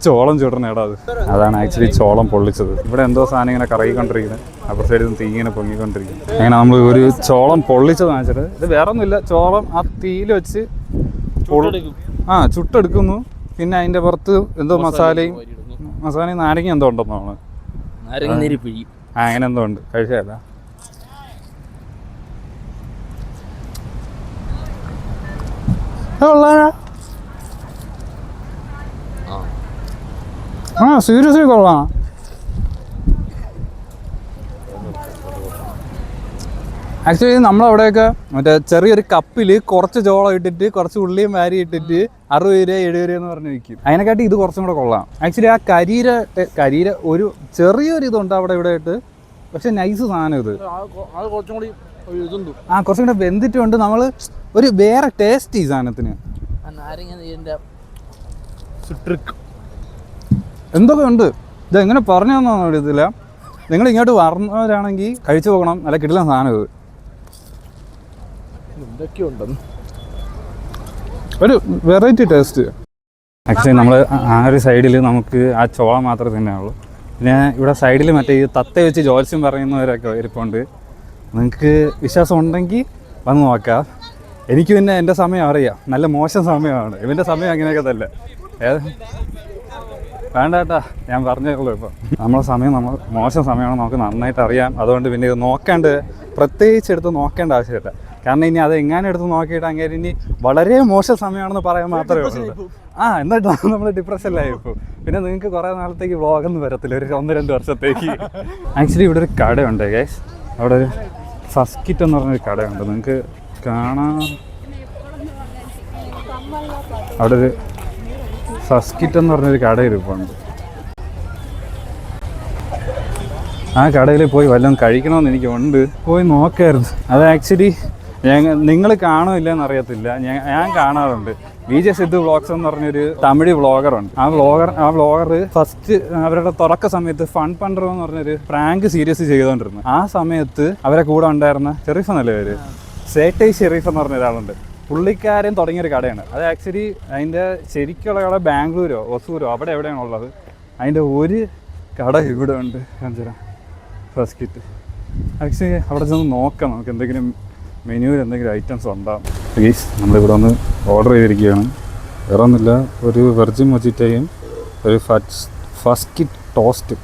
ചോളം ചുടണേടാ അത്. അതാണ് ആക്ച്വലി ചോളം പൊള്ളിച്ചത്. ഇവിടെ എന്തോ സാധനം ഇങ്ങനെ കറങ്ങിക്കൊണ്ടിരിക്കുന്നത്, അപ്പുറത്തെ സൈഡിൽ നിന്ന് തീ ഇങ്ങനെ പൊങ്ങിക്കൊണ്ടിരിക്കുന്നു. അങ്ങനെ നമ്മൾ ഒരു ചോളം പൊള്ളിച്ചത് വാങ്ങിച്ചിട്ട്, ഇത് വേറെ ഒന്നുമില്ല, ചോളം ആ തീയിൽ വെച്ച് ചുട്ടെടുക്കുന്നു. പിന്നെ അതിന്റെ പുറത്ത് എന്തോ മസാലയും നാരങ്ങ എന്തോ ഉണ്ടെന്നാണ്, അങ്ങനെ എന്തോ ഉണ്ട്. കഴിച്ചതല്ല. സീരിയസ്ലി കൊള്ളാം. ആക്ച്വലി നമ്മളവിടെയൊക്കെ മറ്റേ ചെറിയൊരു കപ്പിൽ കുറച്ച് ചോളം ഇട്ടിട്ട് കുറച്ച് ഉള്ളിയും വാരി ഇട്ടിട്ട് 60 രൂപ 70 രൂപ എന്ന് പറഞ്ഞ് വിൽക്കും. അതിനെക്കാട്ടി ഇത് കുറച്ചും കൂടെ കൊള്ളാം. ആക്ച്വലി ആ കരിയിര ഒരു ചെറിയൊരു ഇതുണ്ട് അവിടെ ഇവിടെ ആയിട്ട്, പക്ഷെ നൈസ് സാധനം ഇത്. കുറച്ചും കൂടെ വെന്തിട്ടുണ്ട്. നമ്മൾ ഒരു വേറെ ടേസ്റ്റ് ഈ സാധനത്തിന്. എന്തൊക്കെ ഉണ്ട്, ഇതെങ്ങനെ പറഞ്ഞു തന്നോന്നും അറിയത്തില്ല. നിങ്ങൾ ഇങ്ങോട്ട് വരുന്നവരാണെങ്കിൽ കഴിച്ചു പോകണം, നല്ല കിടിലൻ സാധനം ഇത്. ഒരു വെറൈറ്റി ടേസ്റ്റ്. ആക്ച്വലി നമ്മൾ ആ ഒരു സൈഡിൽ നമുക്ക് ആ ചോളം മാത്രമേ തന്നെയുള്ളൂ. പിന്നെ ഇവിടെ സൈഡിൽ മറ്റേ ഈ തത്ത വെച്ച് ജോത്സ്യം പറയുന്നവരൊക്കെ ഇരിപ്പുണ്ട്. നിങ്ങൾക്ക് വിശ്വാസം ഉണ്ടെങ്കിൽ വന്ന് നോക്കാം. എനിക്ക് പിന്നെ എൻ്റെ സമയം അറിയാം, നല്ല മോശം സമയമാണ്. ഇവൻ്റെ സമയം അങ്ങനെയൊക്കെ തന്നെ. വേണ്ട കേട്ടാ, ഞാൻ പറഞ്ഞേക്കുള്ളൂ. ഇപ്പം നമ്മളെ സമയം മോശം സമയമാണ്, നമുക്ക് നന്നായിട്ട് അറിയാം. അതുകൊണ്ട് പിന്നെ ഇത് പ്രത്യേകിച്ച് എടുത്ത് നോക്കേണ്ട ആവശ്യമില്ല. കാരണം ഇനി അത് എങ്ങനെ എടുത്ത് നോക്കിയിട്ട് അങ്ങനെ ഇനി വളരെ മോശം സമയമാണെന്ന് പറയാൻ മാത്രമേ ഉള്ളൂ. എന്നിട്ട് നമ്മൾ ഡിപ്രഷനിലായി ഇപ്പോൾ. പിന്നെ നിങ്ങൾക്ക് കുറേ നാളത്തേക്ക് വ്ളോഗൊന്നും വരത്തില്ല, ഒരു 1-2 വർഷത്തേക്ക്. ആക്ച്വലി ഇവിടെ ഒരു കടയുണ്ട് ഗൈസ്, അവിടെ ഒരു ഫസ്കിറ്റ് എന്ന് പറഞ്ഞൊരു കടയുണ്ട്, നിങ്ങൾക്ക് കാണാം. അവിടെ ഒരു ഫസ്കിറ്റ് എന്ന് പറഞ്ഞൊരു കട ഇരിപ്പുണ്ട്. ആ കടയിൽ പോയി വല്ലതും കഴിക്കണമെന്ന് എനിക്കുണ്ട്, പോയി നോക്കായിരുന്നു. അത് ആക്ച്വലി നിങ്ങൾ കാണുമില്ലെന്ന് അറിയത്തില്ല, ഞാൻ കാണാറുണ്ട്. VJ സിദ്ധു വ്ളോഗ്സ് എന്ന് പറഞ്ഞൊരു തമിഴ് വ്ളോഗറുണ്ട്. ആ വ്ളോഗർ ഫസ്റ്റ് അവരുടെ തുടക്ക സമയത്ത് ഫൺ പണ്ടർ എന്ന് പറഞ്ഞൊരു പ്രാങ്ക് സീരീസ് ചെയ്തുകൊണ്ടിരുന്നു. ആ സമയത്ത് അവരെ കൂടെ ഉണ്ടായിരുന്ന ഷെറീഫ് എന്നല്ലേ പേര്, സേട്ടൈ ഷെറീഫ് എന്ന് പറഞ്ഞ ഒരാളുണ്ട്. പുള്ളിക്കാരൻ തുടങ്ങിയൊരു കടയാണ് അത്. ആക്ച്വലി അതിൻ്റെ ശരിക്കുള്ള കട ബാംഗ്ലൂരോ ഒസൂരോ അവിടെ എവിടെയാണ് ഉള്ളത്. അതിൻ്റെ ഒരു കട ഇവിടെ ഉണ്ട്, കാഞ്ചന ഫസ്കിറ്റ്. ആക്ച്വലി അവിടെ ചെന്ന് നോക്കാം, നമുക്ക് എന്തെങ്കിലും മെനുവിൽ എന്തെങ്കിലും ഐറ്റംസ് ഉണ്ടാകും. പ്ലീസ് നമ്മളിവിടെ ഒന്ന് ഓർഡർ ചെയ്തിരിക്കുകയാണ്. വേറെ ഒന്നുമില്ല, ഒരു വെർജിൻ മൊജിറ്റയും ഒരു ഫസ്കിറ്റ് ടോസ്റ്റ്,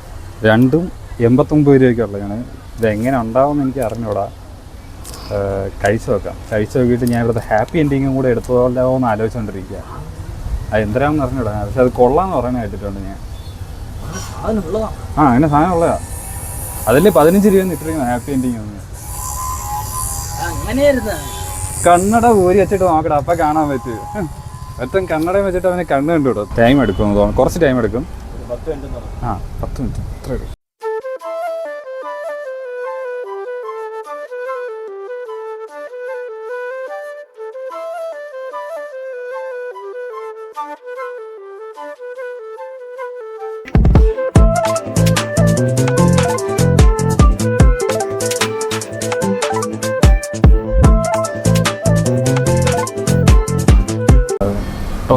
രണ്ടും 89 രൂപയ്ക്കുള്ളതാണ്. ഇതെങ്ങനെ ഉണ്ടാവുമെന്ന് എനിക്ക് അറിഞ്ഞൂടാ. കഴിച്ചു നോക്കാം. കഴിച്ചു നോക്കിയിട്ട് ഞാൻ ഇവിടുത്തെ ഹാപ്പി എൻഡിങ്ങും കൂടെ എടുത്തോല്ലോ എന്ന് ആലോചിച്ചുകൊണ്ടിരിക്കുക. അത് എന്തിനാണെന്ന് അറിഞ്ഞൂടാ, പക്ഷെ അത് കൊള്ളാമെന്ന് പറയാൻ കേട്ടിട്ടുണ്ട് ഞാൻ. അങ്ങനെ സാധനം ഉള്ളതാ. അതല്ലേ 15 രൂപ ഇട്ടിരിക്കുന്നത് ഹാപ്പി എൻഡിങ് ഒന്ന്. കണ്ണട ഊരി വെച്ചിട്ട് നോക്കടാ, അപ്പം കാണാൻ പറ്റും. ഒറ്റ കണ്ണടയും വെച്ചിട്ട് അവന് കണ്ണ് കണ്ടുവിടോ. ടൈം എടുക്കുമെന്ന് തോന്നുന്നു, കുറച്ച് ടൈം എടുക്കും. 10 മിനിറ്റ് അത്രേ ഉള്ളൂ.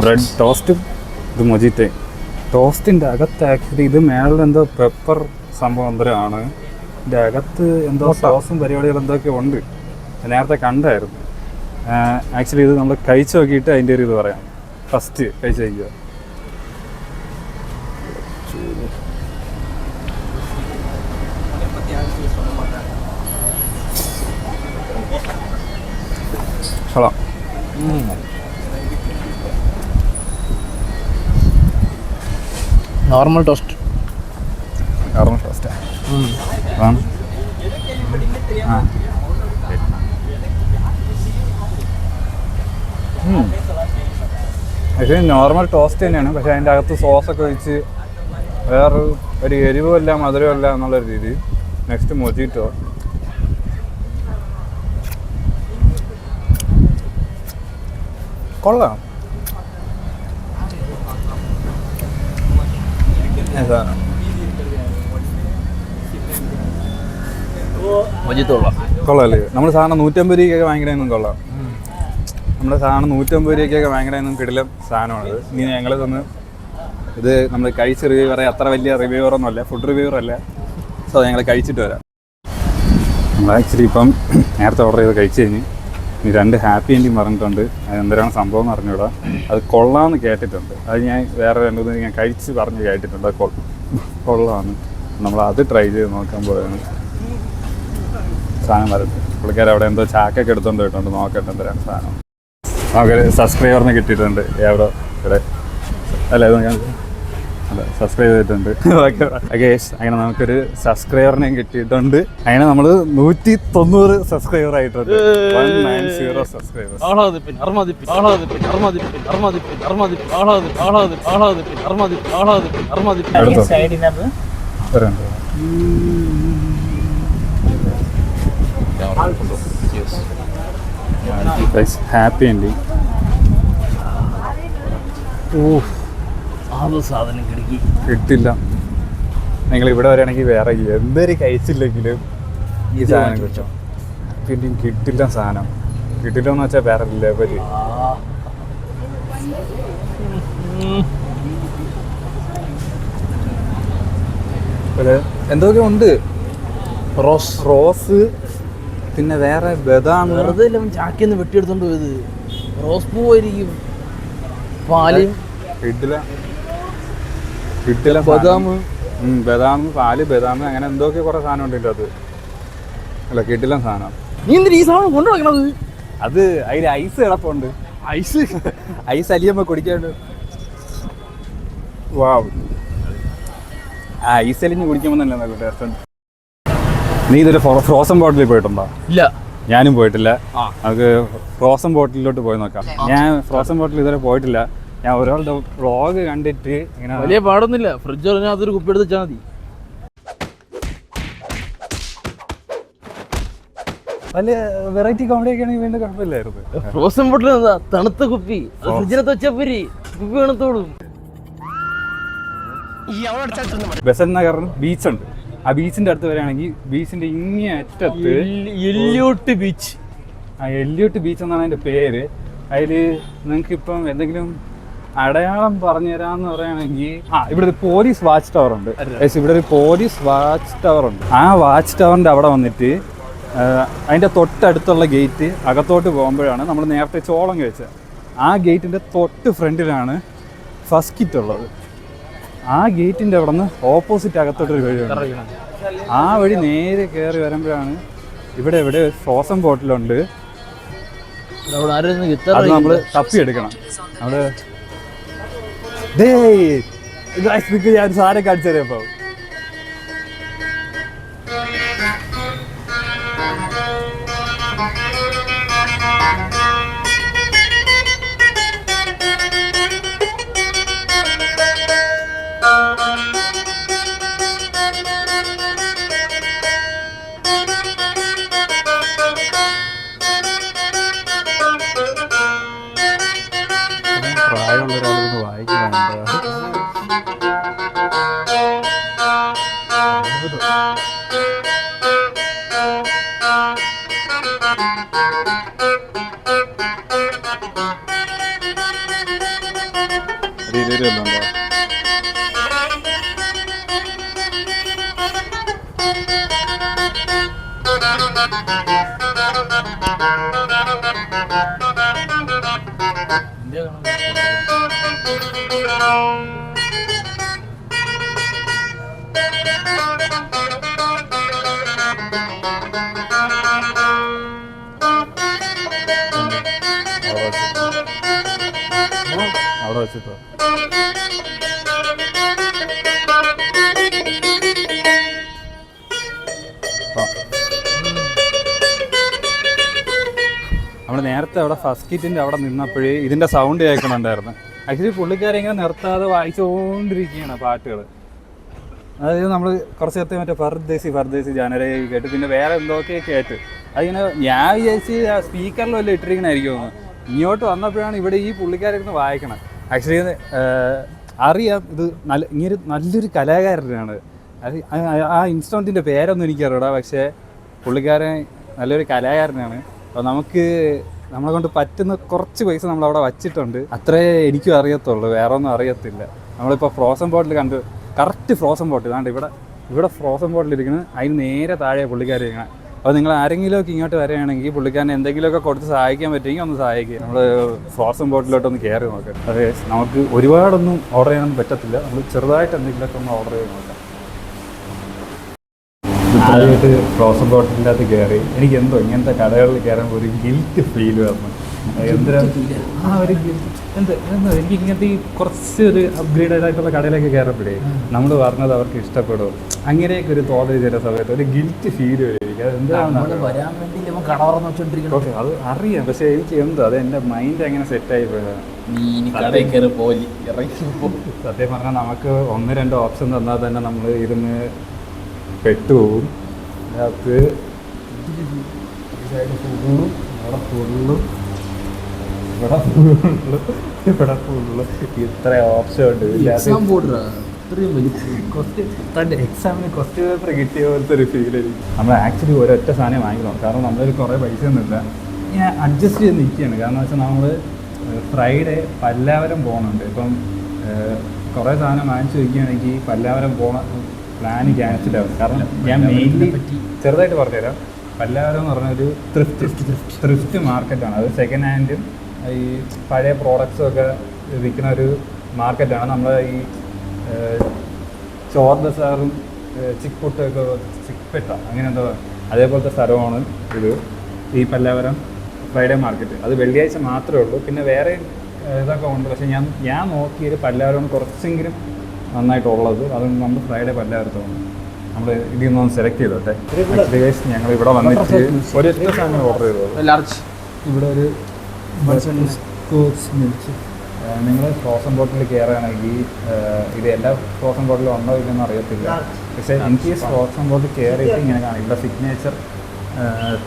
ബ്രെഡ് ടോസ്റ്റും ഇത് മൊജിറ്റ. ടോസ്റ്റിൻ്റെ അകത്ത് ആക്ച്വലി ഇത് മേളിൽ എന്തോ പെപ്പർ സംഭവം എന്തോരാണ്. ഇതിൻ്റെ അകത്ത് എന്തോ സോസും പരിപാടികൾ എന്തൊക്കെ ഉണ്ട്, നേരത്തെ കണ്ടായിരുന്നു. ആക്ച്വലി ഇത് നമ്മൾ കഴിച്ച് നോക്കിയിട്ട് അതിൻ്റെ ഒരു ഇത് പറയാം. ഫസ്റ്റ് കഴിച്ച് കഴിക്കുക. കൊള്ളാം. Normal toast. പക്ഷേ നോർമൽ ടോസ്റ്റ് തന്നെയാണ്, പക്ഷെ അതിൻ്റെ അകത്ത് സോസൊക്കെ ഒഴിച്ച് ഒരു എരിവുമല്ല മധുരമല്ല എന്നുള്ളൊരു രീതി. Next mojito. കൊള്ളാം. കൊള്ളാല്ലേ? നമ്മൾ സാധാരണ 150 രൂപയ്ക്കൊക്കെ വാങ്ങിക്കണമെന്നും കൊള്ളാം. നമ്മുടെ സാധനം 150 രൂപയ്ക്കൊക്കെ വാങ്ങിക്കണമെന്നും കിടിലം സാധനമാണിത്. ഇനി ഞങ്ങൾ തന്ന് ഇത് നമ്മൾ കഴിച്ച് റിവ്യൂ പറയാം, അത്ര വലിയ റിവ്യൂവറൊന്നുമല്ല, ഫുഡ് റിവ്യൂവറല്ല. സോ ഞങ്ങൾ കഴിച്ചിട്ട് വരാം. നമ്മൾ ആക്ച്വലി ഇപ്പം നേരത്തെ ഓർഡർ ചെയ്ത് കഴിച്ച് കഴിഞ്ഞ് ഈ 2 ഹാപ്പി എൻഡിങ് പറഞ്ഞിട്ടുണ്ട്. അത് എന്തിനാണ് സംഭവം എന്ന് അറിഞ്ഞൂടാ. അത് കൊള്ളാമെന്ന് കേട്ടിട്ടുണ്ട്. അത് ഞാൻ വേറെ 2 ഞാൻ കഴിച്ച് പറഞ്ഞ് കേട്ടിട്ടുണ്ട്. അത് കൊള്ളാമെന്ന്. നമ്മൾ അത് ട്രൈ ചെയ്ത് നോക്കാൻ പോവുകയാണ്. സാധനം വരട്ടെ. പുള്ളിക്കാർ അവിടെ എന്തോ ചാക്കൊക്കെ എടുത്തോണ്ട് പോയിട്ടുണ്ട്. നോക്കട്ടെ എന്തിനാണ് സാധനം. നമുക്കൊരു സബ്സ്ക്രൈബറിന് കിട്ടിയിട്ടുണ്ട്. എവിടെ ഇവിടെ അല്ല അല്ല സബ്സ്ക്രൈബ് ചെയ്തിട്ടുണ്ട്. അങ്ങനെ നമുക്കൊരു സബ്സ്ക്രൈബറിനെയും കിട്ടിയിട്ടുണ്ട്. അങ്ങനെ നമ്മൾ 190 സബ്സ്ക്രൈബർ ആയിട്ടുണ്ട്. 190 സബ്സ്ക്രൈബേഴ്സ്. Happy ending. സാധനം കിട്ടില്ല. നിങ്ങൾ ഇവിടെ വരികയാണെങ്കിൽ വേറെ എന്തൊരു കഴിച്ചില്ലെങ്കിലും ഈ സാധനം കിട്ടും. പിന്നെ കിട്ടില്ല സാധനം. കിട്ടില്ല എന്ന് വെച്ചാൽ വേറെ ലെവല്. എന്തൊക്കെ ഉണ്ട്. റോസ് പിന്നെ വേറെ ബദാം. വെറുതെ ചാക്കിന്ന് വെട്ടിയെടുത്തോണ്ട് പോയത്. റോസ് പൂവായിരിക്കും. പാലും കിട്ടില്ല. ബദാം പാല് ബദാം അങ്ങനെ എന്തൊക്കെ കുറെ സാധനം ഉണ്ട് അത്. അല്ല കിട്ടില്ല സാധനം. നീ എന്തിനാ ഈ സാധനം കൊണ്ടു നടക്കണത്? അത് അതിൽ ഐസ് കിടപ്പുണ്ട്. ഐസ് അലിയുമ്പോ കുടിക്കാണ്ട്. വാവ്. ആ ഐസ് അലിഞ്ഞ് കുടിക്കുമ്പോൾ തന്നെ നല്ല ടേസ്റ്റ്. നീ ഇതൊരു ഫ്രോസൺ ബോട്ടിലിൽ പോയിട്ടുണ്ടോ? ഇല്ല, ഞാനും പോയിട്ടില്ല. നമുക്ക് ഫ്രോസൺ ബോട്ടിലോട്ട് പോയി നോക്കാം. ഞാൻ ഫ്രോസൺ ബോട്ടിൽ ഇതുവരെ പോയിട്ടില്ല. ഞാൻ ഒരാളുടെ വ്ളോഗ് കണ്ടിട്ട് ഇങ്ങനെ വലിയ പാടൊന്നുമില്ല. ഫ്രിഡ്ജ് പറഞ്ഞാൽ അതൊരു കുപ്പി എടുത്ത് വെച്ചാൽ മതി. വലിയ വെറൈറ്റി കോമഡി ഒക്കെ ആണെങ്കിൽ വീണ്ടും കുഴപ്പമില്ലായിരുന്നു. ഫ്രോസൺ ബോട്ടിൽ എന്താ തണുത്ത കുപ്പി, ഫ്രിഡ്ജിനകത്ത് വെച്ചാൽ പോരി, കുപ്പി വേണത്തോളും. ബെസന്റ് നഗറിൽ ബീച്ചുണ്ട്. ആ ബീച്ചിന്റെ അടുത്ത് വരികയാണെങ്കിൽ ബീച്ചിന്റെ ഇങ്ങേ അറ്റത്ത് എല്ലിയോട്ട് ബീച്ച്. ആ എല്ലിയോട്ട് ബീച്ച് എന്നാണ് അതിന്റെ പേര്. അതിൽ നിങ്ങൾക്ക് ഇപ്പം എന്തെങ്കിലും അടയാളം പറഞ്ഞു തരാന്ന് പറയുകയാണെങ്കിൽ ഇവിടെ ഒരു പോലീസ് വാച്ച് ടവർ ഉണ്ട്. ഇവിടെ ഒരു പോലീസ് വാച്ച് ടവർ ഉണ്ട്. ആ വാച്ച് ടവറിന്റെ അവിടെ വന്നിട്ട് അതിന്റെ തൊട്ടടുത്തുള്ള ഗേറ്റ് അകത്തോട്ട് പോകുമ്പോഴാണ് നമ്മൾ നേരത്തെ ചോളം കഴിച്ചത്. ആ ഗേറ്റിന്റെ തൊട്ട് ഫ്രണ്ടിലാണ് ഫസ്റ്റ് കിറ്റ് ഉള്ളത്. ആ ഗേറ്റിന്റെ അവിടെ നിന്ന് ഓപ്പോസിറ്റ് അകത്തോട്ടൊരു വഴിയുണ്ട്. ആ വഴി നേരെ കയറി വരുമ്പോഴാണ് ഇവിടെ ഫ്രോസൺ ബോട്ടിലുണ്ട്. അത് നമ്മൾ തപ്പിയെടുക്കണം. നമ്മള് ഞാൻ സാധനം കാണിച്ചു തരാം. ഇപ്പോൾ പ്രായമുള്ള ഒരാളൊന്ന് വായിക്കുന്നുണ്ട്. അവിടെ വെച്ചിട്ടോ നമ്മൾ നേരത്തെ അവിടെ ഫസ്റ്റ് കിറ്റിൻ്റെ അവിടെ നിന്നപ്പോഴേ ഇതിൻ്റെ സൗണ്ട് കേൾക്കുന്നുണ്ടായിരുന്നു. ആക്ച്വലി പുള്ളിക്കാരെ ഇങ്ങനെ നിർത്താതെ വായിച്ചുകൊണ്ടിരിക്കുകയാണ് പാട്ടുകൾ. അതായത് നമ്മൾ കുറച്ച് നേരത്തെ മറ്റേ ഫർദേശി ജാനരെ കേട്ട് പിന്നെ വേറെ എന്തൊക്കെ കേട്ട് അതിങ്ങനെ ഞാൻ വിചാരിച്ച് സ്പീക്കറിലും വല്ല ഇട്ടിരിക്കണായിരിക്കും. ഇങ്ങോട്ട് വന്നപ്പോഴാണ് ഇവിടെ ഈ പുള്ളിക്കാരിരുന്ന് വായിക്കണം. ആക്ച്വലി അറിയാം ഇത് ഇങ്ങനെ നല്ലൊരു കലാകാരനാണ്. അത് ആ ഇൻസ്ട്രുമെൻറ്റിൻ്റെ പേരൊന്നും എനിക്കറിയില്ല, പക്ഷേ പുള്ളിക്കാരൻ നല്ലൊരു കലാകാരനാണ്. അപ്പോൾ നമ്മളെ കൊണ്ട് പറ്റുന്ന കുറച്ച് പൈസ നമ്മളവിടെ വച്ചിട്ടുണ്ട്. അത്രേ എനിക്കും അറിയത്തുള്ളൂ, വേറെ ഒന്നും അറിയത്തില്ല. നമ്മളിപ്പോൾ ഫ്രോസൺ ബോട്ടിൽ കണ്ട് കറക്റ്റ് ഫ്രോസൺ ബോട്ടിൽ അതാണ്ട് ഇവിടെ ഫ്രോസൺ ബോട്ടിൽ ഇരിക്കുന്നത് അതിന് നേരെ താഴെ പുള്ളിക്കാരി ഇരിക്കണം. അപ്പോൾ നിങ്ങൾ ആരെങ്കിലുമൊക്കെ ഇങ്ങോട്ട് വരികയാണെങ്കിൽ പുള്ളിക്കാരനെ എന്തെങ്കിലുമൊക്കെ കൊടുത്ത് സഹായിക്കാൻ പറ്റുമെങ്കിൽ ഒന്ന് സഹായിക്കുക. നമ്മൾ ഫ്രോസൺ ബോട്ടിലോട്ടൊന്ന് കയറി നോക്കാം. അതെ, നമുക്ക് ഒരുപാടൊന്നും ഓർഡർ ചെയ്യാനൊന്നും പറ്റത്തില്ല. നമ്മൾ ചെറുതായിട്ട് എന്തെങ്കിലുമൊക്കെ ഒന്ന് ഓർഡർ ചെയ്ത് നോക്കാം. ആദ്യമായിട്ട് ഫ്രോസൺ ബോട്ടിലിൻ്റെ അകത്ത് കയറി എനിക്ക് എന്തോ ഇങ്ങനത്തെ കടകളിൽ കയറുമ്പോൾ ഒരു ഗിൽറ്റ് ഫീൽ വന്നു. എന്തിനാ ഒരു എന്തോ എനിക്ക് ഇങ്ങനത്തെ ഈ കുറച്ച് ഒരു അപ്ഗ്രേഡഡ് ആയിട്ടുള്ള കടയിലേക്ക് കയറപ്പെടുകയെ നമ്മൾ പറഞ്ഞത് അവർക്ക് ഇഷ്ടപ്പെടും, അങ്ങനെയൊക്കെ ഒരു തോന്നൽ ചില സമയത്ത് ഒരു ഗിൽറ്റ് ഫീൽ വരും. അത് എന്താണ് വരാൻ വേണ്ടി കട തുറന്ന് വെച്ചോണ്ടിരിക്കണം. ഓക്കെ, അത് അറിയാം. പക്ഷേ എനിക്ക് എന്തോ അത് എൻ്റെ മൈൻഡ് അങ്ങനെ സെറ്റായി പോയതാണ്. സത്യം പറഞ്ഞാൽ നമുക്ക് 1-2 ഓപ്ഷൻ തന്നാൽ തന്നെ നമ്മൾ ഇരുന്ന് പെട്ടുപോകും. അതിനകത്ത് ഇവിടെ ഫുള്ള് ഇത്ര ഓപ്ഷൻ ഉണ്ട്. എക്സാമിന് ക്വസ്റ്റ്യൻ പേപ്പർ കിട്ടിയ പോലത്തെ ഒരു ഫീൽ ആയിരിക്കും. നമ്മൾ ആക്ച്വലി ഒരൊറ്റ സാധനം വാങ്ങിക്കണം, കാരണം നമ്മളൊരു കുറേ പൈസ ഒന്നുമില്ല. ഞാൻ അഡ്ജസ്റ്റ് ചെയ്ത് നിൽക്കുകയാണ്. കാരണം വെച്ചാൽ നമ്മൾ ഫ്രൈഡേ പല്ലാവരം പോകുന്നുണ്ട്. ഇപ്പം കുറേ സാധനം വാങ്ങിച്ചു വയ്ക്കുകയാണെങ്കിൽ പല്ലാവരം പോകണ പ്ലാന് ക്യാൻസലാവും. കാരണം ഞാൻ മെയിൻലി ചെറുതായിട്ട് പറഞ്ഞുതരാം. പല്ലാവരം എന്ന് പറഞ്ഞൊരു ത്രിഫ്റ്റ് മാർക്കറ്റാണ്. അത് സെക്കൻഡ് ഹാൻഡും ഈ പഴയ പ്രോഡക്ട്സും ഒക്കെ വിൽക്കുന്ന ഒരു മാർക്കറ്റാണ്. നമ്മൾ ഈ ചോർ ബസാറും ചിക്പുട്ടൊക്കെ ചിക്പെട്ട അങ്ങനെ എന്തോ അതേപോലത്തെ സ്ഥലമാണ് ഇത്, ഈ പല്ലാവരം ഫ്രൈഡേ മാർക്കറ്റ്. അത് വെള്ളിയാഴ്ച മാത്രമേ ഉള്ളൂ. പിന്നെ വേറെ ഇതൊക്കെ ഉണ്ട്. പക്ഷേ ഞാൻ നോക്കിയത് പല്ലാവരം കുറച്ചെങ്കിലും നന്നായിട്ടുള്ളത്. അത് നമ്മൾ ഫ്രൈഡേ പല്ലാവരത്താണ്. നമ്മൾ ഇതിൽ നിന്നൊന്ന് സെലക്ട് ചെയ്തോട്ടെ. ഞങ്ങൾ ഇവിടെ വന്നിട്ട് ഒരൊറ്റ സാധനം ഓർഡർ ചെയ്തത്. ഇവിടെ ഒരു നിങ്ങൾ ഫ്രോസൺ ബോട്ടിൽ കയറുകയാണെങ്കിൽ ഇത് എല്ലാ ഫ്രോസൺ ബോട്ടിലും ഉണ്ടോ ഇല്ലെന്ന് അറിയത്തില്ല. പക്ഷേ എനിക്ക് ഫ്രോസൺ ബോട്ടിൽ കയറിയിട്ട് ഇങ്ങനെ കാണാം. ഇവിടെ സിഗ്നേച്ചർ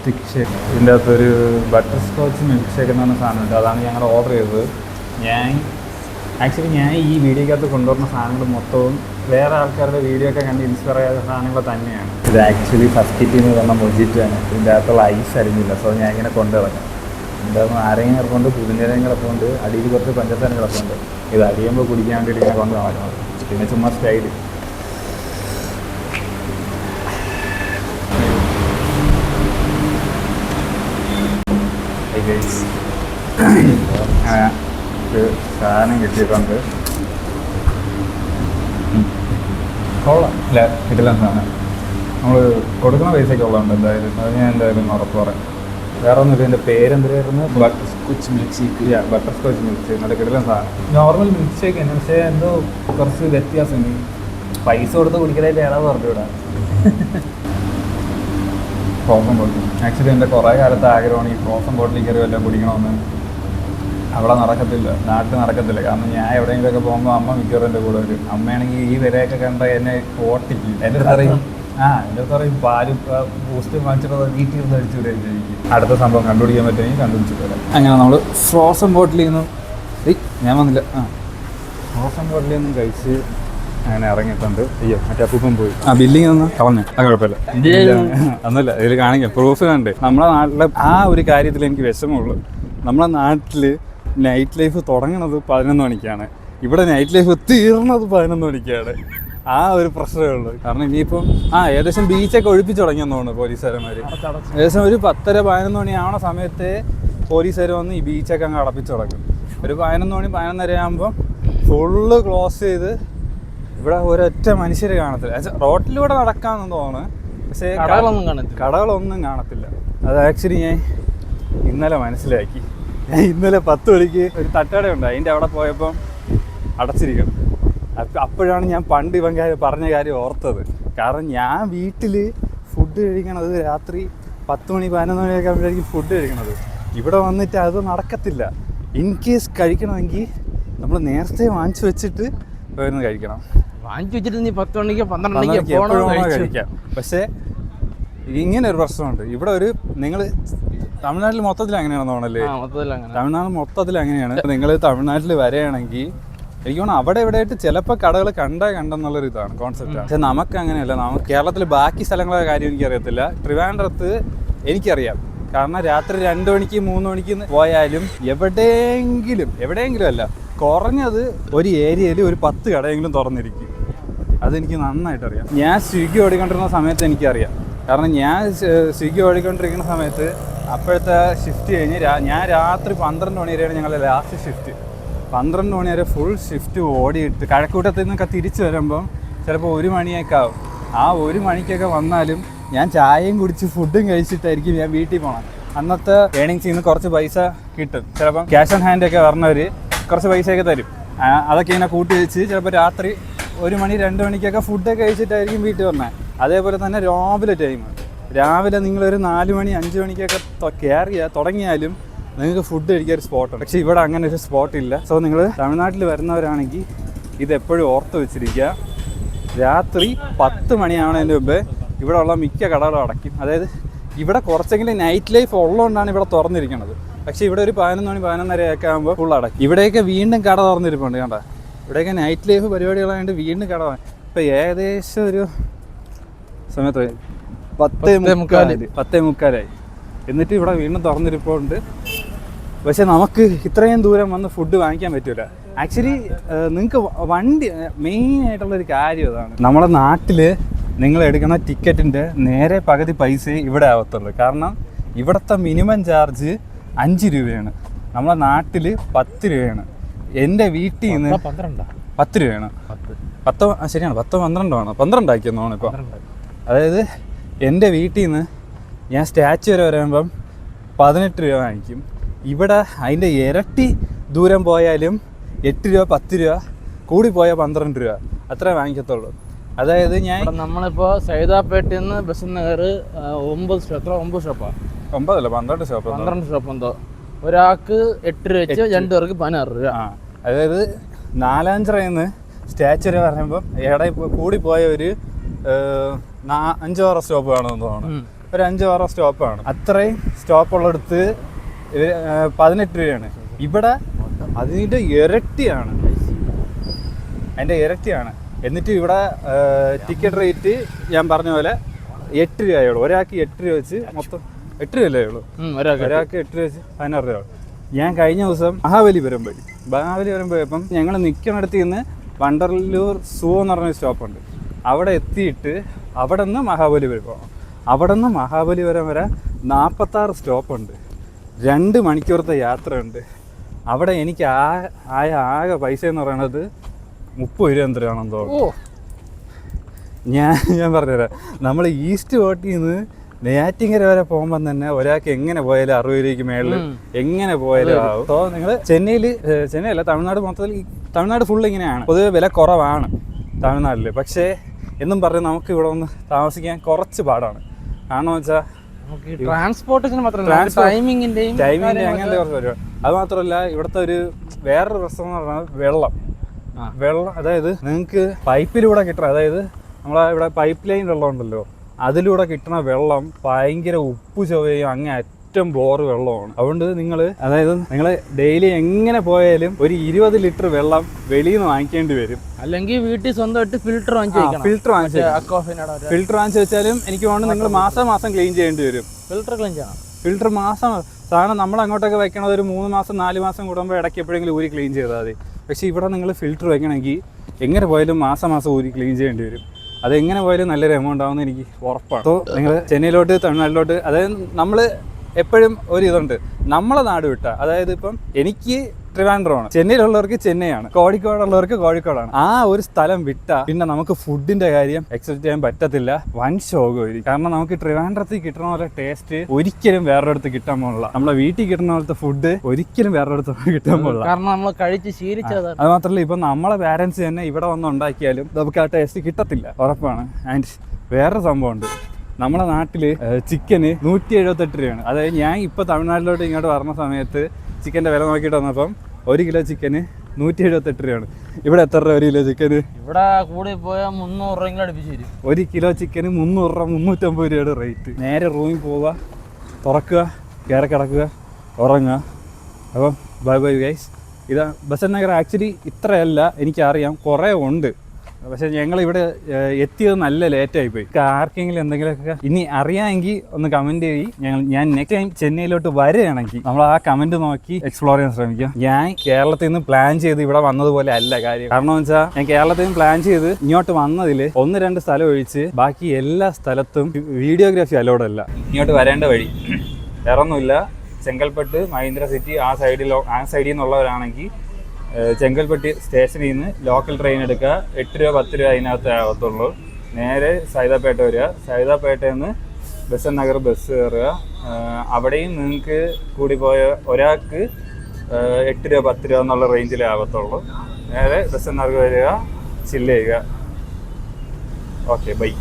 തിക് ഷേക്ക്, ഇതിൻ്റെ അകത്തൊരു ബട്ടർ സ്കോച്ച് മിൽക്ക് ഷേക്ക് എന്ന് പറഞ്ഞ സാധനമുണ്ട്. അതാണ് ഞങ്ങൾ ഓർഡർ ചെയ്തത്. ഞാൻ ഈ വീഡിയോക്കകത്ത് കൊണ്ടുവരുന്ന സാധനങ്ങൾ മൊത്തവും വേറെ ആൾക്കാരുടെ വീഡിയോ ഒക്കെ കണ്ട് ഇൻസ്പയർ ചെയ്ത സാധനങ്ങൾ തന്നെയാണ്. ഇത് ആക്ച്വലി ഫസ്റ്റ് കിറ്റിൽ നിന്ന് വന്ന മൊജിറ്റാണ്. ഇതിൻ്റെ അകത്തുള്ള ഐസ് അരിഞ്ഞില്ല. സോ ഞാൻ ഇങ്ങനെ കൊണ്ടുവരാം. എന്താകുമ്പോൾ നാരങ്ങ കിടപ്പുണ്ട്, പുതിനരയും കിടപ്പുണ്ട്, അടിയിൽ കുറച്ച് പഞ്ചസാര കിടപ്പുണ്ട്. ഇത് അരിയുമ്പോൾ കുടിക്കാൻ വേണ്ടിയിട്ട് ഇങ്ങനെ കൊണ്ട് നടക്കണം. പിന്നെ ചുമ്മാ സ്റ്റൈല്. ഒരു സാധനം കിട്ടിയിട്ടുണ്ട്. കൊള്ളാം ഇല്ല, കിട്ടില്ല സാധനം. നമ്മൾ കൊടുക്കുന്ന പൈസയ്ക്ക് ഉള്ളതുണ്ട് എന്തായാലും. അത് ഞാൻ എന്തായാലും ഉറപ്പ് പറയാം. വേറെ ഒന്നുമില്ല. എൻ്റെ പേരെന്തായിരുന്നു? Butter scotch milk shake. Butter scotch milk shake. നല്ല കിടിലൻ സാധനം. നോർമൽ മിൽക്ക് ഷേക്ക് തന്നെ, പക്ഷേ എന്തോ കുറച്ച് വ്യത്യാസമുണ്ട്. പൈസ കൊടുത്ത് കുടിക്കലായിട്ട് ഏതാ പറഞ്ഞുവിടാം. ഫ്രോസൺ ബോട്ടിൽ ആക്ച്വലി എൻ്റെ കുറേ കാലത്തെ ആഗ്രഹമാണ് ഈ ഫ്രോസൺ ബോട്ടിൽ കയറി വല്ലതും കുടിക്കണമെന്ന്. അവിടെ നടക്കത്തില്ല, നാട്ടിൽ നടക്കത്തില്ല. കാരണം ഞാൻ എവിടെയെങ്കിലുമൊക്കെ പോകുമ്പോൾ അമ്മ മിക്കവാറും എൻ്റെ കൂടെ വരും. അമ്മയാണെങ്കിൽ ഈ വിലയൊക്കെ കണ്ട എന്നെ ഓട്ടിക്കും. എൻ്റെ പറയും എൻ്റെ പറയും പാലും ബൂസ്റ്റ് വാങ്ങിച്ചിട്ട് വീട്ടിൽ നിന്ന് അടിച്ചു വിടുകയും. അടുത്ത സംഭവം കണ്ടുപിടിക്കാൻ പറ്റുമെങ്കിൽ കണ്ടുപിടിച്ചിട്ടില്ല. അങ്ങനെ നമ്മൾ ഫ്രോസൺ ബോട്ടിലിൽ നിന്നും ഞാൻ വന്നില്ല ഫ്രോസൺ ബോട്ടിലിൽ നിന്നും കഴിച്ച് അങ്ങനെ ഇറങ്ങിയിട്ടുണ്ട്. അയ്യോ മറ്റേ അപ്പൂപ്പം പോയി. ബില്ലിങ് ഒന്ന് കളഞ്ഞു. അത് കുഴപ്പമില്ല, ഒന്നുമില്ല. ഇതിൽ കാണിക്കാം, പ്രൂഫ് കണ്ട്. നമ്മളെ നാട്ടിലെ ആ ഒരു കാര്യത്തിൽ എനിക്ക് വിഷമമുള്ളൂ. നമ്മളെ നാട്ടിൽ നൈറ്റ് ലൈഫ് തുടങ്ങുന്നത് 11 മണിക്കാണ്. ഇവിടെ നൈറ്റ് ലൈഫ് തീർന്നത് 11 മണിക്കാണ്. ആ ഒരു പ്രശ്നമേ ഉള്ളൂ. കാരണം ഇനിയിപ്പം ഏകദേശം ബീച്ചൊക്കെ ഒഴിപ്പിച്ച് തുടങ്ങിയെന്ന് തോന്നുന്നു പോലീസുകാരന്മാർ. ഏകദേശം ഒരു 10-11 മണി ആവണ സമയത്ത് പോലീസുകാർ വന്ന് ഈ ബീച്ചൊക്കെ അങ്ങ് അടപ്പിച്ച് തുടങ്ങും. ഒരു 11 മണി 11:30 ആകുമ്പം ഫുള്ള് ക്ലോസ് ചെയ്ത് ഇവിടെ ഒരൊറ്റ മനുഷ്യരെ കാണത്തില്ല. റോട്ടിലൂടെ നടക്കാമെന്ന് തോന്നുന്നു, പക്ഷേ കടകളൊന്നും കാണത്തില്ല. അത് ആക്ച്വലി ഞാൻ ഇന്നലെ മനസ്സിലാക്കി. ഇന്നലെ 10 മണിക്ക് ഒരു തട്ടുകടയുണ്ട്, അതിൻ്റെ അവിടെ പോയപ്പം അടച്ചിരിക്കണം. അപ്പോഴാണ് ഞാൻ പണ്ട് ഇവൻ പറഞ്ഞ കാര്യം ഓർത്തത്. കാരണം ഞാൻ വീട്ടിൽ ഫുഡ് കഴിക്കണത് രാത്രി 10 മണി 11 മണിയൊക്കെ ആകുമ്പോഴായിരിക്കും ഫുഡ് കഴിക്കണത്. ഇവിടെ വന്നിട്ട് അത് നടക്കത്തില്ല. ഇൻ കേസ് കഴിക്കണമെങ്കിൽ നമ്മൾ നേരത്തെ വാങ്ങിച്ചു വെച്ചിട്ട് വരുന്ന കഴിക്കണം. വാങ്ങിച്ചു വെച്ചിട്ട് നീ 10 മണിക്ക് 12 മണിക്ക് കഴിക്കാം. പക്ഷേ ഇങ്ങനെ ഒരു പ്രശ്നമുണ്ട്. ഇവിടെ ഒരു നിങ്ങൾ തമിഴ്നാട്ടിൽ മൊത്തത്തിൽ അങ്ങനെയാണെന്ന് തോന്നല്ലേ? തമിഴ്നാട് മൊത്തത്തിൽ അങ്ങനെയാണ്. നിങ്ങൾ തമിഴ്നാട്ടിൽ വരികയാണെങ്കിൽ എനിക്ക് തോന്നുന്നു അവിടെ ഇവിടെയായിട്ട് ചിലപ്പോൾ കടകൾ കണ്ടെന്നുള്ളൊരു ഇതാണ് കോൺസെപ്റ്റാണ്. പക്ഷെ നമുക്ക് അങ്ങനെയല്ല. നമുക്ക് കേരളത്തിൽ ബാക്കി സ്ഥലങ്ങളുടെ കാര്യം എനിക്കറിയത്തില്ല. ട്രിവാൻഡ്രത്ത് എനിക്കറിയാം. കാരണം രാത്രി 2 മണിക്ക് 3 മണിക്ക് പോയാലും എവിടെയെങ്കിലും അല്ല കുറഞ്ഞത് ഒരു ഏരിയയിൽ ഒരു 10 കടയെങ്കിലും തുറന്നിരിക്കും. അതെനിക്ക് നന്നായിട്ട് അറിയാം. ഞാൻ സ്വിഗ്ഗി ഓടിക്കൊണ്ടിരുന്ന സമയത്ത് എനിക്കറിയാം. കാരണം ഞാൻ സ്വിഗ്ഗി ഓടിക്കൊണ്ടിരിക്കുന്ന സമയത്ത് അപ്പോഴത്തെ ഷിഫ്റ്റ് കഴിഞ്ഞ് ഞാൻ രാത്രി 12 മണി വരെയാണ് ഞങ്ങളുടെ ലാസ്റ്റ് ഷിഫ്റ്റ്. 12 മണി വരെ ഫുൾ ഷിഫ്റ്റ് ഓടിയിട്ട് കഴക്കൂട്ടത്തിൽ നിന്നൊക്കെ തിരിച്ച് വരുമ്പം ചിലപ്പോൾ 1 മണിയൊക്കെ ആവും. ആ 1 മണിക്കൊക്കെ വന്നാലും ഞാൻ ചായയും കുടിച്ച് ഫുഡും കഴിച്ചിട്ടായിരിക്കും ഞാൻ വീട്ടിൽ പോകണം. അന്നത്തെ ഏണിങ്സിൽ നിന്ന് കുറച്ച് പൈസ കിട്ടും. ചിലപ്പം ക്യാഷ് ഓൺ ഹാൻഡൊക്കെ പറഞ്ഞവർ കുറച്ച് പൈസയൊക്കെ തരും. അതൊക്കെ ഇങ്ങനെ കൂട്ടി വെച്ച് ചിലപ്പോൾ രാത്രി 1 മണി 2 മണിക്കൊക്കെ ഫുഡൊക്കെ കഴിച്ചിട്ടായിരിക്കും വീട്ടിൽ വന്നത്. അതേപോലെ തന്നെ രാവിലെ നിങ്ങളൊരു 4 മണി 5 മണിക്കൊക്കെ തുടങ്ങിയാലും നിങ്ങൾക്ക് ഫുഡ് കഴിക്കാൻ ഒരു സ്പോട്ടുണ്ട്. പക്ഷേ ഇവിടെ അങ്ങനെ ഒരു സ്പോട്ടില്ല. സോ നിങ്ങൾ തമിഴ്നാട്ടിൽ വരുന്നവരാണെങ്കിൽ ഇതെപ്പോഴും ഓർത്ത് വെച്ചിരിക്കുക. രാത്രി 10 മണിയാവണതിന് മുമ്പ് ഇവിടെ ഉള്ള മിക്ക കടകളും അടയ്ക്കും. അതായത് ഇവിടെ കുറച്ചെങ്കിലും നൈറ്റ് ലൈഫ് ഉള്ളതുകൊണ്ടാണ് ഇവിടെ തുറന്നിരിക്കുന്നത്. പക്ഷേ ഇവിടെ ഒരു 11 മണി 11:30 ഒക്കെ ആകുമ്പോൾ ഫുൾ അടയ്ക്കും. ഇവിടെയൊക്കെ വീണ്ടും കട തുറന്നിരിപ്പുണ്ട്. കണ്ട, ഇവിടെയൊക്കെ നൈറ്റ് ലൈഫ് പരിപാടികളായതുകൊണ്ട് വീണ്ടും കട. ഇപ്പോൾ ഏകദേശം ഒരു സമയത്ത് 10:45 എന്നിട്ട് ഇവിടെ വീണ്ടും തുറന്നിരിപ്പുണ്ട്. പക്ഷെ നമുക്ക് ഇത്രയും ദൂരം വന്ന് ഫുഡ് വാങ്ങിക്കാൻ പറ്റില്ല. ആക്ച്വലി നിങ്ങൾക്ക് വണ്ടി മെയിനായിട്ടുള്ളൊരു കാര്യം അതാണ്. നമ്മുടെ നാട്ടിൽ നിങ്ങൾ എടുക്കുന്ന ടിക്കറ്റിൻ്റെ നേരെ പകുതി പൈസ ഇവിടെ ആവത്തുള്ളൂ. കാരണം ഇവിടുത്തെ മിനിമം ചാർജ് 5 രൂപയാണ്. നമ്മളെ നാട്ടിൽ 10 രൂപയാണ്. എൻ്റെ വീട്ടിൽ നിന്ന് 10 രൂപയാണ്. 10 ശരിയാണ്, 10 12 ആണ്. 12 ആക്കിയെന്നാണ് ഇപ്പോൾ. അതായത് എൻ്റെ വീട്ടിൽ നിന്ന് ഞാൻ സ്റ്റാച്ചു വരെ വരുമ്പം 18 രൂപ വാങ്ങിക്കും. ഇവിടെ അതിൻ്റെ ഇരട്ടി ദൂരം പോയാലും 8 രൂപ 10 രൂപ, കൂടിപ്പോയാൽ 12 രൂപ അത്രേ വാങ്ങിക്കത്തുള്ളൂ. അതായത് നമ്മളിപ്പോൾ സൈതാപ്പേട്ടിൽ നിന്ന് ബസ് കയറി 9 സ്റ്റോപ്പാണ്. 9 അല്ല 12 സ്റ്റോപ്പ്. 12 സ്റ്റോപ്പ് എന്തോ. ഒരാൾക്ക് 8 രൂപ വെച്ച് 2 പേർക്ക് 16 രൂപ. അതായത് 4-5 നിന്ന് സ്റ്റാച്ചു വരെ പറയുമ്പം കൂടിപ്പോയ ഒരു 5-6 സ്റ്റോപ്പ് വേണമെന്ന് തോന്നുന്നു. ഒരു 5-6 സ്റ്റോപ്പാണ്. അത്രയും സ്റ്റോപ്പുള്ളടുത്ത് 18 രൂപയാണ്. ഇവിടെ അതിൻ്റെ ഇരട്ടിയാണ്. എന്നിട്ട് ഇവിടെ ടിക്കറ്റ് റേറ്റ് ഞാൻ പറഞ്ഞ പോലെ 8 രൂപയുള്ളൂ. ഒരാൾക്ക് 8 രൂപ വെച്ച് മൊത്തം 8 രൂപയല്ലേ ഉള്ളൂ. ഒരാൾക്ക് 8 രൂപ വെച്ച് 16 രൂപ. ഞാൻ കഴിഞ്ഞ ദിവസം മഹാബലിപുരം പോയപ്പം ഞങ്ങൾ നിൽക്കുന്നിടത്ത് നിന്ന് വണ്ടർലൂർ സൂ എന്ന് പറഞ്ഞൊരു സ്റ്റോപ്പുണ്ട്. അവിടെ എത്തിയിട്ട് അവിടെ നിന്ന് മഹാബലിപുരം പോകണം. അവിടെ നിന്ന് മഹാബലിപുരം വരെ 46 സ്റ്റോപ്പുണ്ട്. 2 മണിക്കൂറത്തെ യാത്രയുണ്ട്. അവിടെ എനിക്ക് ആകെ പൈസ എന്ന് പറയുന്നത് 30 രൂപ എന്തിനാണെന്ന് തോന്നുന്നു. ഞാൻ പറഞ്ഞുതരാം. നമ്മൾ ഈസ്റ്റ് കോട്ടിൽ നിന്ന് നെയ്യാറ്റിൻകര വരെ പോകുമ്പം തന്നെ ഒരാൾക്ക് എങ്ങനെ പോയാലും 60 രൂപയ്ക്ക് മേളിൽ എങ്ങനെ പോയാലും ആവും. സോ നിങ്ങൾ ചെന്നൈയല്ല, തമിഴ്നാട് ഫുൾ ഇങ്ങനെയാണ്. പൊതുവെ വില കുറവാണ് തമിഴ്നാട്ടിൽ. പക്ഷേ എന്നും പറഞ്ഞ് നമുക്ക് ഇവിടെ ഒന്ന് താമസിക്കാൻ കുറച്ച് പാടാണ്. കാരണം വെച്ചാൽ ടൈമിങ്ങിന്റെ അങ്ങനത്തെ കുറച്ച് പരിപാടി. അത് മാത്രമല്ല ഇവിടുത്തെ ഒരു വേറൊരു പ്രശ്നം എന്ന് പറഞ്ഞാൽ വെള്ളം. അതായത് നിങ്ങൾക്ക് പൈപ്പിലൂടെ കിട്ടണം. അതായത് നമ്മളെ ഇവിടെ പൈപ്പ് ലൈൻ വെള്ളം ഉണ്ടല്ലോ, അതിലൂടെ കിട്ടുന്ന വെള്ളം ഭയങ്കര ഉപ്പ് ചൊവ്വയും അങ്ങേ അറ്റം ബോറ് വെള്ളമാണ്. അതുകൊണ്ട് നിങ്ങൾ ഡെയിലി എങ്ങനെ പോയാലും ഒരു 20 ലിറ്റർ വെള്ളം വെളിയിൽ നിന്ന് വാങ്ങിക്കേണ്ടി വരും. അല്ലെങ്കിൽ വീട്ടിൽ സ്വന്തമായിട്ട് ഫിൽറ്റർ വാങ്ങിച്ച് വെച്ചാലും എനിക്ക് തോന്നുന്നു നിങ്ങൾ മാസം ക്ലീൻ ചെയ്യേണ്ടി വരും. ഫിൽറ്റർ മാസം സാധനം നമ്മൾ അങ്ങോട്ടൊക്കെ വെക്കണത് ഒരു 3 മാസം 4 മാസം കൂടുമ്പോൾ ഇടയ്ക്ക് എപ്പോഴെങ്കിലും ഊരി ക്ലീൻ ചെയ്താൽ മതി. പക്ഷേ ഇവിടെ നിങ്ങൾ ഫിൽറ്റർ വെക്കണമെങ്കിൽ എങ്ങനെ പോയാലും മാസം ഊരി ക്ലീൻ ചെയ്യേണ്ടി വരും. അതെങ്ങനെ പോയാലും നല്ലൊരു എമൗണ്ട് ആവുമെന്ന് എനിക്ക് ഉറപ്പാണ്. സോ നിങ്ങൾ ചെന്നൈയിലോട്ട് തമിഴ്നാട്ടിലോട്ട്, അതായത് നമ്മൾ എപ്പോഴും ഒരു ഇതുണ്ട്, നമ്മളെ നാട് വിട്ട, അതായത് ഇപ്പം എനിക്ക് ട്രിവാൻഡ്രമാണ്, ചെന്നൈയിലുള്ളവർക്ക് ചെന്നൈയാണ്, കോഴിക്കോടുള്ളവർക്ക് കോഴിക്കോടാണ്. ആ ഒരു സ്ഥലം വിട്ടാൽ പിന്നെ നമുക്ക് ഫുഡിന്റെ കാര്യം എക്സെപ്റ്റ് ചെയ്യാൻ പറ്റത്തില്ല. വൻ ശോകമായിരിക്കും. കാരണം നമുക്ക് ട്രിവാൻഡ്രത്തിൽ കിട്ടുന്ന പോലെ ടേസ്റ്റ് ഒരിക്കലും വേറൊരിടത്ത് കിട്ടാൻ പോലുള്ള, നമ്മളെ വീട്ടിൽ കിട്ടുന്ന പോലത്തെ ഫുഡ് ഒരിക്കലും വേറൊരിടത്ത് കിട്ടാൻ പോലുള്ള. കാരണം നമ്മൾ കഴിച്ച് ശീലിച്ചത്. അത് മാത്രമല്ല ഇപ്പം നമ്മളെ പാരൻസ് തന്നെ ഇവിടെ വന്ന് ഉണ്ടാക്കിയാലും നമുക്ക് ആ ടേസ്റ്റ് കിട്ടത്തില്ല, ഉറപ്പാണ്. ആൻഡ് വേറൊരു സംഭവമുണ്ട്, നമ്മളെ നാട്ടിൽ ചിക്കന് 178 രൂപയാണ്. അതായത് ഞാൻ ഇപ്പോൾ തമിഴ്നാട്ടിലോട്ട് ഇങ്ങോട്ട് വരുന്ന സമയത്ത് ചിക്കൻ്റെ വില നോക്കിയിട്ട് വന്നപ്പം 1 കിലോ ചിക്കന് 178 രൂപയാണ്. ഇവിടെ എത്ര രൂപ 1 കിലോ ചിക്കന്? ഇവിടെ കൂടി പോയാൽ 300 രൂപ അടുപ്പിച്ച് വരും. 1 കിലോ ചിക്കന് 300 രൂപ, 350 രൂപയുടെ റേറ്റ്. നേരെ റൂമിൽ പോവുക, തുറക്കുക, കയറി കിടക്കുക, ഉറങ്ങുക. അപ്പം ബൈ ഗൈസ്. ഇതാ ബസന്റ് നഗർ. ആക്ച്വലി ഇത്രയല്ല, എനിക്കറിയാം കുറേ ഉണ്ട്. പക്ഷെ ഞങ്ങൾ ഇവിടെ എത്തിയത് നല്ല ലേറ്റായി പോയി. ആർക്കെങ്കിലും എന്തെങ്കിലുമൊക്കെ ഇനി അറിയാമെങ്കിൽ ഒന്ന് കമന്റ് ചെയ്യും. ഞാൻ നെക്സ്റ്റ് ടൈം ചെന്നൈയിലോട്ട് വരികയാണെങ്കിൽ നമ്മൾ ആ കമന്റ് നോക്കി എക്സ്പ്ലോർ ചെയ്യാൻ ശ്രമിക്കാം. ഞാൻ കേരളത്തിൽ നിന്ന് പ്ലാൻ ചെയ്ത് ഇവിടെ വന്നതുപോലെ അല്ല കാര്യം. കാരണം എന്ന് വെച്ചാൽ ഞാൻ കേരളത്തിൽ നിന്ന് പ്ലാൻ ചെയ്ത് ഇങ്ങോട്ട് വന്നതിൽ 1-2 സ്ഥലം ഒഴിച്ച് ബാക്കി എല്ലാ സ്ഥലത്തും വീഡിയോഗ്രാഫി അലോഡ് അല്ല. ഇങ്ങോട്ട് വരേണ്ട വഴി വേറൊന്നുമില്ല. ചെങ്കൽപ്പെട്ട് മഹീന്ദ്ര സിറ്റി ആ സൈഡിൽ നിന്നുള്ളവരാണെങ്കിൽ ചെങ്കൽപ്പെട്ട് സ്റ്റേഷനിൽ നിന്ന് ലോക്കൽ ട്രെയിൻ എടുക്കുക. 8 രൂപ 10 രൂപ അതിനകത്ത് ആവത്തുള്ളൂ. നേരെ സൈതാപ്പേട്ട വരിക. സൈതാപ്പേട്ടയിൽ നിന്ന് ബസൻ നഗർ ബസ് കയറുക. അവിടെയും നിങ്ങൾക്ക് കൂടി പോയ ഒരാൾക്ക് 8 രൂപ 10 രൂപ എന്നുള്ള റേഞ്ചിലേ ആവത്തുള്ളൂ. നേരെ ബസൻ നഗർ വരിക, ചില്ല് ചെയ്യുക. Okay, by.